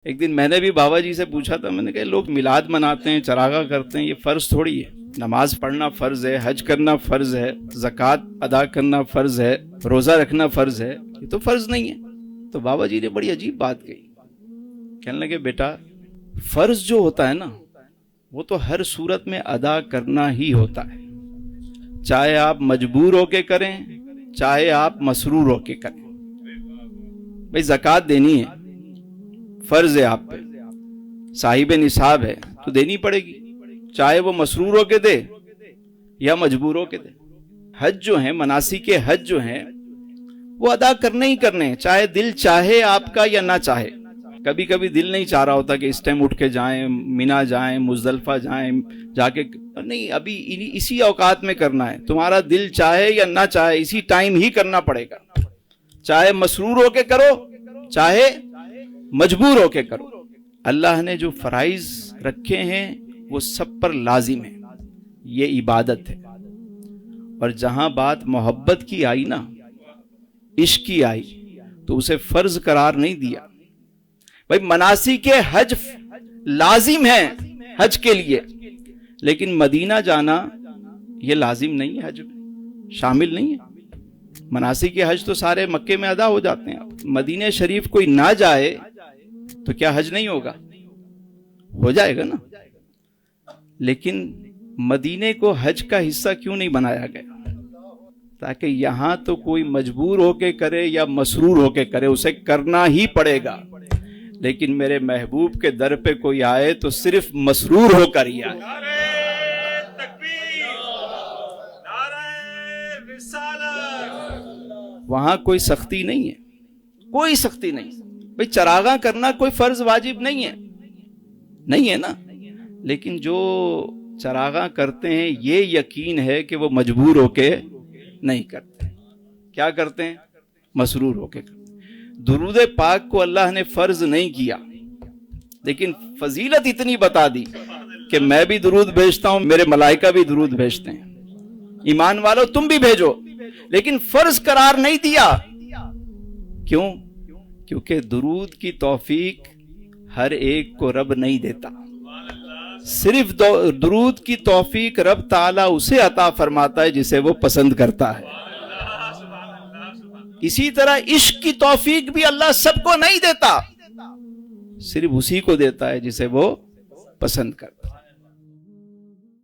ایک دن میں نے بھی بابا جی سے پوچھا تھا، میں نے کہا لوگ میلاد مناتے ہیں، چراغاں کرتے ہیں، یہ فرض تھوڑی ہے؟ نماز پڑھنا فرض ہے، حج کرنا فرض ہے، زکوٰۃ ادا کرنا فرض ہے، روزہ رکھنا فرض ہے، یہ تو فرض نہیں ہے۔ تو بابا جی نے بڑی عجیب بات کہی، کہنے لگے بیٹا فرض جو ہوتا ہے نا وہ تو ہر صورت میں ادا کرنا ہی ہوتا ہے، چاہے آپ مجبور ہو کے کریں چاہے آپ مسرور ہو کے کریں۔ بھئی زکوٰۃ دینی ہے، فرض ہے آپ پہ، صاحب نصاب ہے تو دینی پڑے گی، چاہے وہ مسرور ہو کے دے یا مجبور ہو کے دے۔ حج جو ہیں، مناسک حج جو ہیں وہ ادا کرنے ہی کرنے ہیں، چاہے دل چاہے آپ کا یا نہ چاہے۔ کبھی کبھی دل نہیں چاہ رہا ہوتا کہ اس ٹائم اٹھ کے جائیں، مینا جائیں، مزدلفہ جائیں، جا کے نہیں، ابھی اسی اوقات میں کرنا ہے، تمہارا دل چاہے یا نہ چاہے اسی ٹائم ہی کرنا پڑے گا، چاہے مسرور ہو کے کرو چاہے مجبور ہو کے کرو۔ اللہ نے جو فرائض رکھے ہیں وہ سب پر لازم ہے، یہ عبادت ہے۔ اور جہاں بات محبت کی آئی نا، عشق کی آئی، تو اسے فرض قرار نہیں دیا۔ بھائی مناسک حج لازم ہے حج کے لیے، لیکن مدینہ جانا یہ لازم نہیں ہے، حج میں شامل نہیں ہے۔ مناسک حج تو سارے مکے میں ادا ہو جاتے ہیں، مدینہ شریف کوئی نہ جائے تو کیا حج نہیں ہوگا؟ ہو جائے گا نا۔ لیکن مدینے کو حج کا حصہ کیوں نہیں بنایا گیا؟ تاکہ یہاں تو کوئی مجبور ہو کے کرے یا مسرور ہو کے کرے، اسے کرنا ہی پڑے گا، لیکن میرے محبوب کے در پہ کوئی آئے تو صرف مسرور ہو کر ہی آئے۔ وہاں کوئی سختی نہیں ہے، کوئی سختی نہیں۔ بھئی چراغاں کرنا کوئی فرض واجب نہیں ہے، نہیں ہے نا، لیکن جو چراغاں کرتے ہیں یہ یقین ہے کہ وہ مجبور ہو کے نہیں کرتے، کیا کرتے ہیں؟ مسرور ہو کے کرتے۔ درود پاک کو اللہ نے فرض نہیں کیا، لیکن فضیلت اتنی بتا دی کہ میں بھی درود بھیجتا ہوں، میرے ملائکہ بھی درود بھیجتے ہیں، ایمان والو تم بھی بھیجو، لیکن فرض قرار نہیں دیا۔ کیوں؟ کیونکہ درود کی توفیق ہر ایک کو رب نہیں دیتا، صرف درود کی توفیق رب تعالیٰ اسے عطا فرماتا ہے جسے وہ پسند کرتا ہے۔ اسی طرح عشق کی توفیق بھی اللہ سب کو نہیں دیتا، صرف اسی کو دیتا ہے جسے وہ پسند کرتا ہے۔